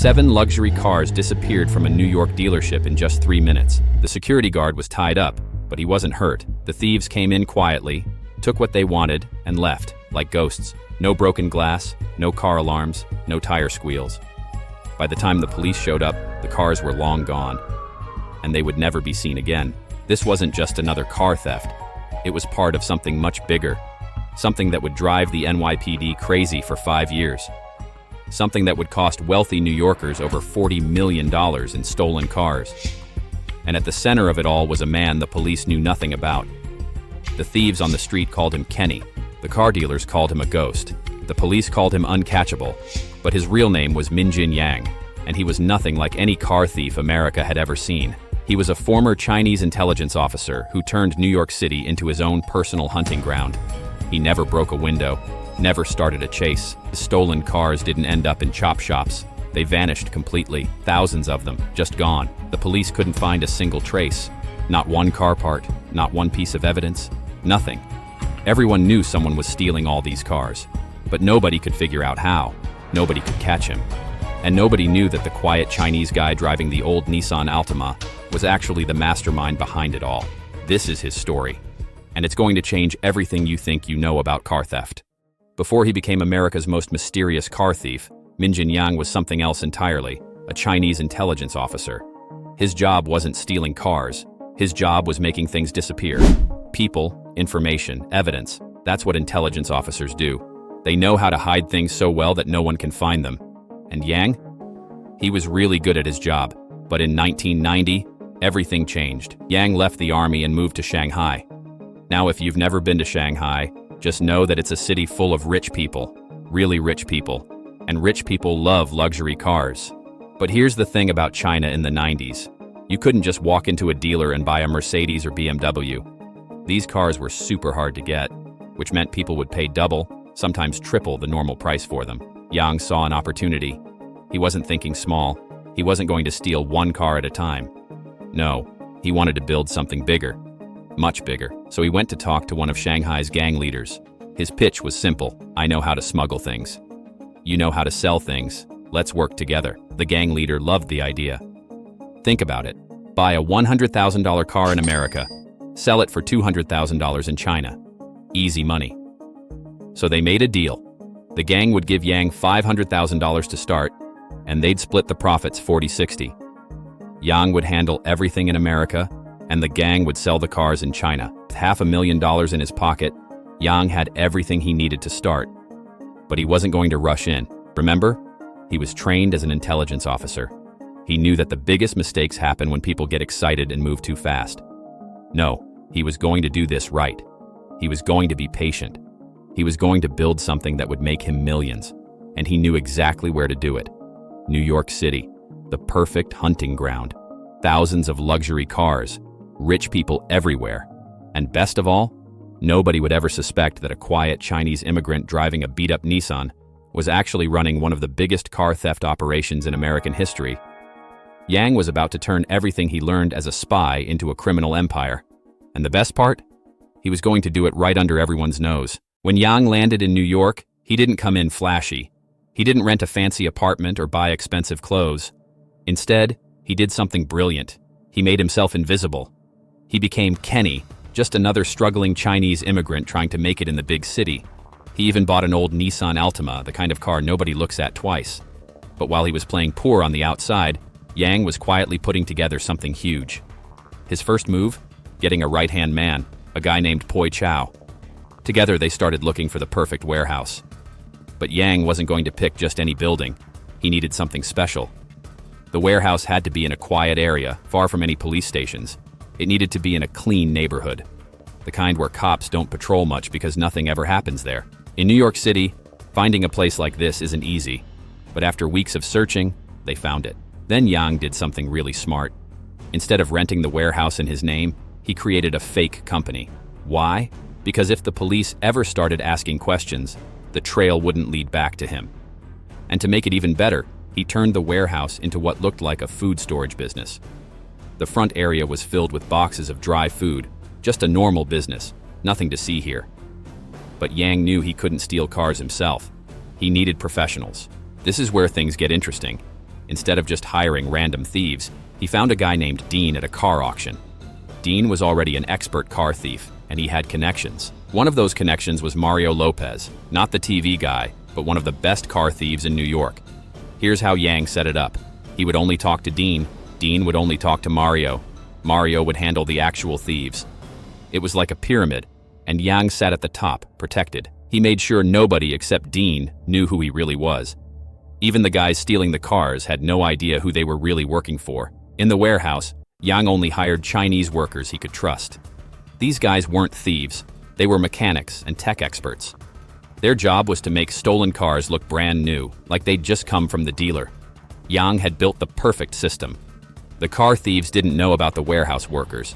7 luxury cars disappeared from a New York dealership in just 3 minutes. The security guard was tied up, but he wasn't hurt. The thieves came in quietly, took what they wanted, and left, like ghosts. No broken glass, no car alarms, no tire squeals. By the time the police showed up, the cars were long gone, and they would never be seen again. This wasn't just another car theft. It was part of something much bigger. Something that would drive the NYPD crazy for 5 years. Something that would cost wealthy New Yorkers over $40 million in stolen cars. And at the center of it all was a man the police knew nothing about. The thieves on the street called him Kenny. The car dealers called him a ghost. The police called him uncatchable. But his real name was Min Jin Yang, and he was nothing like any car thief America had ever seen. He was a former Chinese intelligence officer who turned New York City into his own personal hunting ground. He never broke a window, never started a chase. His stolen cars didn't end up in chop shops. They vanished completely, thousands of them, just gone. The police couldn't find a single trace. Not one car part, not one piece of evidence, nothing. Everyone knew someone was stealing all these cars, but nobody could figure out how. Nobody could catch him. And nobody knew that the quiet Chinese guy driving the old Nissan Altima was actually the mastermind behind it all. This is his story, and it's going to change everything you think you know about car theft. Before he became America's most mysterious car thief, Min Jin Yang was something else entirely, a Chinese intelligence officer. His job wasn't stealing cars. His job was making things disappear. People, information, evidence. That's what intelligence officers do. They know how to hide things so well that no one can find them. And Yang? He was really good at his job. But in 1990, everything changed. Yang left the army and moved to Shanghai. Now, if you've never been to Shanghai, just know that it's a city full of rich people, really rich people. And rich people love luxury cars. But here's the thing about China in the 90s. You couldn't just walk into a dealer and buy a Mercedes or BMW. These cars were super hard to get, which meant people would pay double, sometimes triple the normal price for them. Yang saw an opportunity. He wasn't thinking small. He wasn't going to steal one car at a time. No, he wanted to build something bigger, much bigger. So he went to talk to one of Shanghai's gang leaders. His pitch was simple. I know how to smuggle things. You know how to sell things. Let's work together. The gang leader loved the idea. Think about it. Buy a $100,000 car in America. Sell it for $200,000 in China. Easy money. So they made a deal. The gang would give Yang $500,000 to start, and they'd split the profits 40-60. Yang would handle everything in America, and the gang would sell the cars in China. With $500,000 in his pocket, Yang had everything he needed to start. But he wasn't going to rush in. Remember? He was trained as an intelligence officer. He knew that the biggest mistakes happen when people get excited and move too fast. No, he was going to do this right. He was going to be patient. He was going to build something that would make him millions, and he knew exactly where to do it. New York City, the perfect hunting ground. Thousands of luxury cars, rich people everywhere, and best of all, nobody would ever suspect that a quiet Chinese immigrant driving a beat-up Nissan was actually running one of the biggest car theft operations in American history. Yang was about to turn everything he learned as a spy into a criminal empire. And the best part? He was going to do it right under everyone's nose. When Yang landed in New York, he didn't come in flashy. He didn't rent a fancy apartment or buy expensive clothes. Instead, he did something brilliant. He made himself invisible. He became Kenny, just another struggling Chinese immigrant trying to make it in the big city. He even bought an old Nissan Altima, the kind of car nobody looks at twice. But while he was playing poor on the outside, Yang was quietly putting together something huge. His first move? Getting a right-hand man, a guy named Poi Chow. Together they started looking for the perfect warehouse. But Yang wasn't going to pick just any building. He needed something special. The warehouse had to be in a quiet area, far from any police stations. It needed to be in a clean neighborhood. The kind where cops don't patrol much because nothing ever happens there. In New York City, finding a place like this isn't easy. But after weeks of searching, they found it. Then Yang did something really smart. Instead of renting the warehouse in his name, he created a fake company. Why? Because if the police ever started asking questions, the trail wouldn't lead back to him. And to make it even better, he turned the warehouse into what looked like a food storage business. The front area was filled with boxes of dry food, just a normal business, nothing to see here. But Yang knew he couldn't steal cars himself. He needed professionals. This is where things get interesting. Instead of just hiring random thieves, he found a guy named Dean at a car auction. Dean was already an expert car thief, and he had connections. One of those connections was Mario Lopez, not the TV guy, but one of the best car thieves in New York. Here's how Yang set it up. He would only talk to Dean. Dean would only talk to Mario. Mario would handle the actual thieves. It was like a pyramid, and Yang sat at the top, protected. He made sure nobody except Dean knew who he really was. Even the guys stealing the cars had no idea who they were really working for. In the warehouse, Yang only hired Chinese workers he could trust. These guys weren't thieves. They were mechanics and tech experts. Their job was to make stolen cars look brand new, like they'd just come from the dealer. Yang had built the perfect system. The car thieves didn't know about the warehouse workers.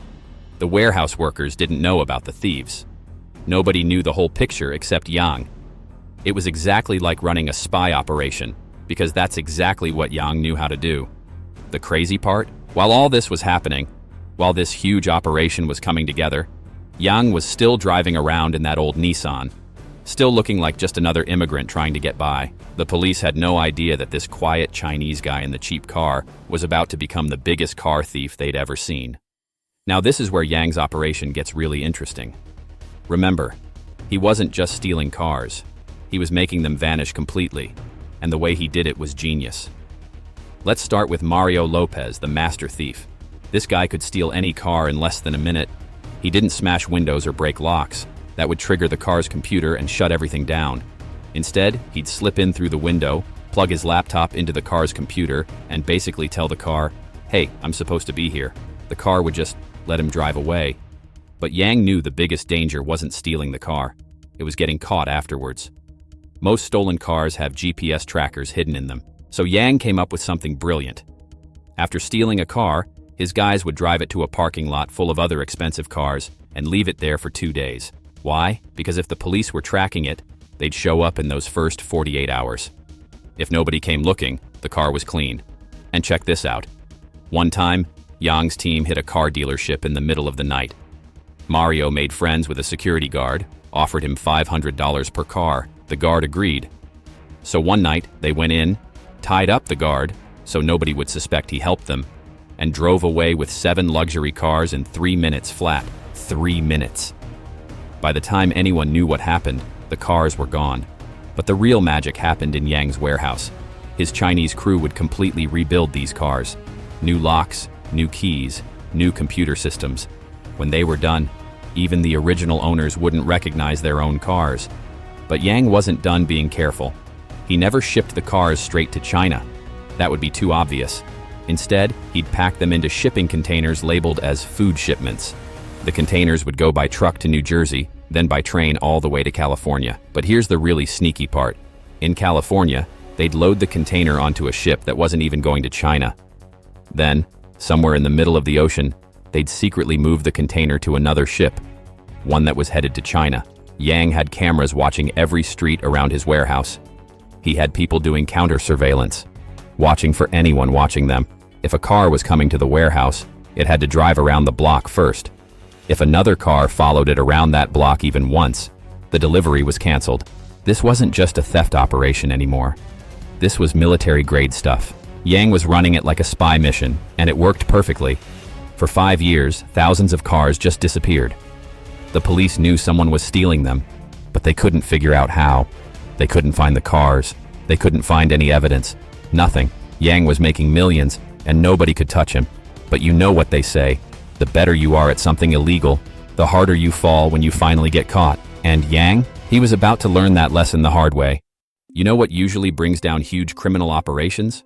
The warehouse workers didn't know about the thieves. Nobody knew the whole picture except Yang. It was exactly like running a spy operation, because that's exactly what Yang knew how to do. The crazy part? While all this was happening, while this huge operation was coming together, Yang was still driving around in that old Nissan, still looking like just another immigrant trying to get by. The police had no idea that this quiet Chinese guy in the cheap car was about to become the biggest car thief they'd ever seen. Now this is where Yang's operation gets really interesting. Remember, he wasn't just stealing cars. He was making them vanish completely, and the way he did it was genius. Let's start with Mario Lopez, the master thief. This guy could steal any car in less than a minute. He didn't smash windows or break locks. That would trigger the car's computer and shut everything down. Instead, he'd slip in through the window, plug his laptop into the car's computer, and basically tell the car, "Hey, I'm supposed to be here." The car would just let him drive away. But Yang knew the biggest danger wasn't stealing the car. It was getting caught afterwards. Most stolen cars have GPS trackers hidden in them. So Yang came up with something brilliant. After stealing a car, his guys would drive it to a parking lot full of other expensive cars and leave it there for 2 days. Why? Because if the police were tracking it, they'd show up in those first 48 hours. If nobody came looking, the car was clean. And check this out. One time, Yang's team hit a car dealership in the middle of the night. Mario made friends with a security guard, offered him $500 per car. The guard agreed. So one night, they went in, tied up the guard so nobody would suspect he helped them, and drove away with 7 luxury cars in 3 minutes flat. 3 minutes. By the time anyone knew what happened, the cars were gone. But the real magic happened in Yang's warehouse. His Chinese crew would completely rebuild these cars. New locks, new keys, new computer systems. When they were done, even the original owners wouldn't recognize their own cars. But Yang wasn't done being careful. He never shipped the cars straight to China. That would be too obvious. Instead, he'd pack them into shipping containers labeled as food shipments. The containers would go by truck to New Jersey, then by train all the way to California. But here's the really sneaky part. In California, they'd load the container onto a ship that wasn't even going to China. Then, somewhere in the middle of the ocean, they'd secretly move the container to another ship, one that was headed to China. Yang had cameras watching every street around his warehouse. He had people doing counter surveillance, watching for anyone watching them. If a car was coming to the warehouse, it had to drive around the block first. If another car followed it around that block even once, the delivery was canceled. This wasn't just a theft operation anymore. This was military-grade stuff. Yang was running it like a spy mission, and it worked perfectly. For 5 years, thousands of cars just disappeared. The police knew someone was stealing them, but they couldn't figure out how. They couldn't find the cars. They couldn't find any evidence. Nothing. Yang was making millions, and nobody could touch him. But you know what they say. The better you are at something illegal, the harder you fall when you finally get caught. And Yang? He was about to learn that lesson the hard way. You know what usually brings down huge criminal operations?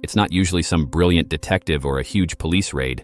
It's not usually some brilliant detective or a huge police raid.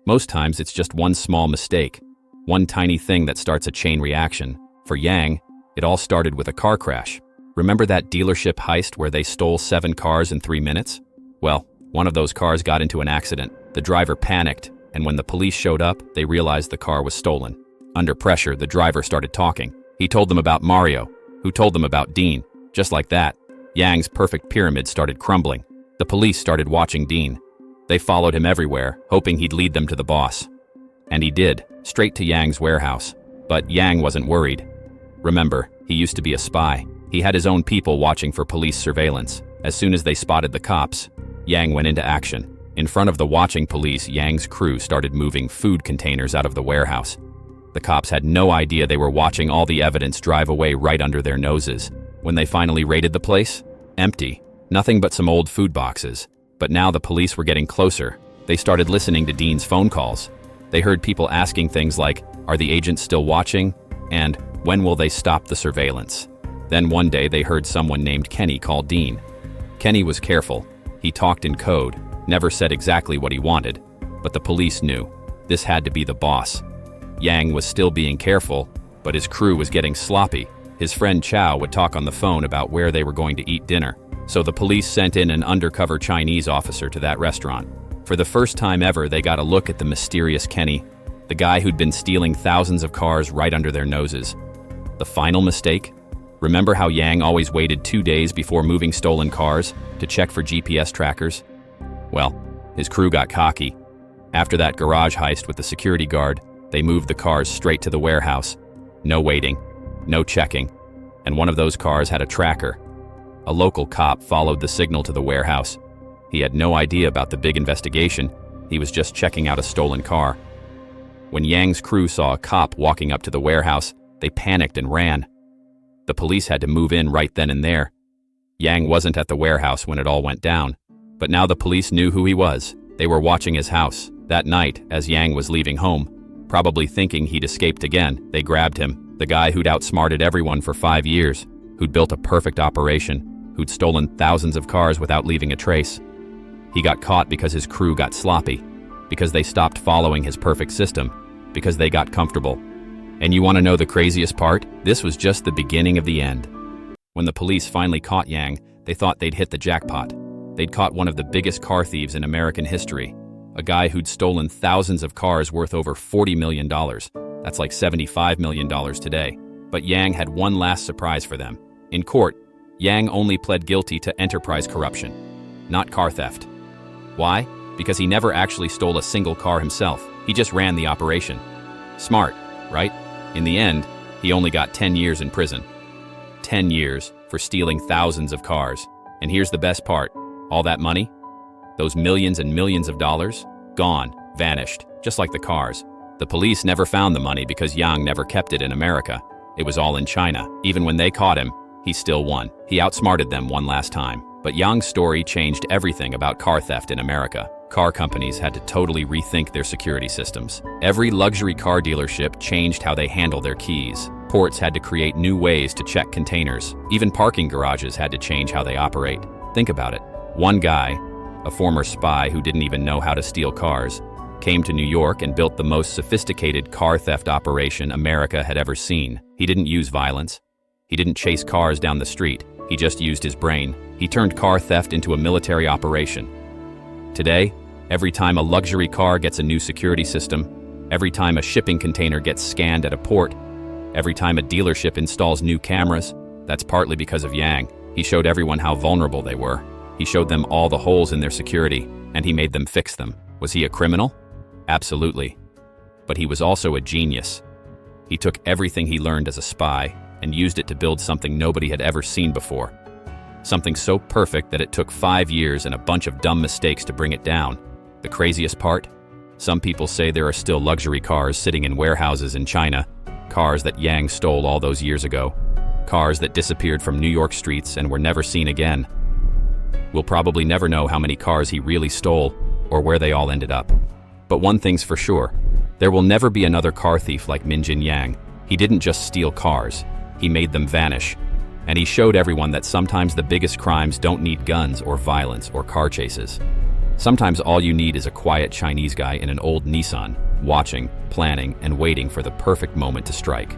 Most times it's just one small mistake, one tiny thing that starts a chain reaction. For Yang, it all started with a car crash. Remember that dealership heist where they stole 7 cars in 3 minutes? Well, one of those cars got into an accident. The driver panicked, and when the police showed up, they realized the car was stolen. Under pressure, the driver started talking. He told them about Mario, who told them about Dean. Just like that, Yang's perfect pyramid started crumbling. The police started watching Dean. They followed him everywhere, hoping he'd lead them to the boss. And he did, straight to Yang's warehouse. But Yang wasn't worried. Remember, he used to be a spy. He had his own people watching for police surveillance. As soon as they spotted the cops, Yang went into action. In front of the watching police, Yang's crew started moving food containers out of the warehouse. The cops had no idea they were watching all the evidence drive away right under their noses. When they finally raided the place, empty. Nothing but some old food boxes. But now the police were getting closer. They started listening to Dean's phone calls. They heard people asking things like, "Are the agents still watching?" and "When will they stop the surveillance?" Then one day they heard someone named Kenny call Dean. Kenny was careful. He talked in code, never said exactly what he wanted, but the police knew. This had to be the boss. Yang was still being careful, but his crew was getting sloppy. His friend Chow would talk on the phone about where they were going to eat dinner. So the police sent in an undercover Chinese officer to that restaurant. For the first time ever, they got a look at the mysterious Kenny, the guy who'd been stealing thousands of cars right under their noses. The final mistake? Remember how Yang always waited 2 days before moving stolen cars to check for GPS trackers? Well, his crew got cocky. After that garage heist with the security guard, they moved the cars straight to the warehouse. No waiting, no checking. And one of those cars had a tracker. A local cop followed the signal to the warehouse. He had no idea about the big investigation. He was just checking out a stolen car. When Yang's crew saw a cop walking up to the warehouse, they panicked and ran. The police had to move in right then and there. Yang wasn't at the warehouse when it all went down, but now the police knew who he was. They were watching his house. That night, as Yang was leaving home, probably thinking he'd escaped again, they grabbed him, the guy who'd outsmarted everyone for 5 years, who'd built a perfect operation, who'd stolen thousands of cars without leaving a trace. He got caught because his crew got sloppy, because they stopped following his perfect system, because they got comfortable. And you want to know the craziest part? This was just the beginning of the end. When the police finally caught Yang, they thought they'd hit the jackpot. They'd caught one of the biggest car thieves in American history, a guy who'd stolen thousands of cars worth over $40 million. That's like $75 million today. But Yang had one last surprise for them. In court, Yang only pled guilty to enterprise corruption, not car theft. Why? Because he never actually stole a single car himself. He just ran the operation. Smart, right? In the end, he only got 10 years in prison. 10 years for stealing thousands of cars. And here's the best part. All that money, those millions and millions of dollars, gone, vanished, just like the cars. The police never found the money because Yang never kept it in America. It was all in China. Even when they caught him, he still won. He outsmarted them one last time. But Yang's story changed everything about car theft in America. Car companies had to totally rethink their security systems. Every luxury car dealership changed how they handle their keys. Ports had to create new ways to check containers. Even parking garages had to change how they operate. Think about it. One guy, a former spy who didn't even know how to steal cars, came to New York and built the most sophisticated car theft operation America had ever seen. He didn't use violence. He didn't chase cars down the street. He just used his brain. He turned car theft into a military operation. Today, every time a luxury car gets a new security system, every time a shipping container gets scanned at a port, every time a dealership installs new cameras, that's partly because of Yang. He showed everyone how vulnerable they were. He showed them all the holes in their security, and he made them fix them. Was he a criminal? Absolutely. But he was also a genius. He took everything he learned as a spy and used it to build something nobody had ever seen before. Something so perfect that it took 5 years and a bunch of dumb mistakes to bring it down. The craziest part? Some people say there are still luxury cars sitting in warehouses in China, cars that Yang stole all those years ago, cars that disappeared from New York streets and were never seen again. We'll probably never know how many cars he really stole or where they all ended up. But one thing's for sure, there will never be another car thief like Min Jin Yang. He didn't just steal cars, he made them vanish. And he showed everyone that sometimes the biggest crimes don't need guns or violence or car chases. Sometimes all you need is a quiet Chinese guy in an old Nissan, watching, planning, and waiting for the perfect moment to strike.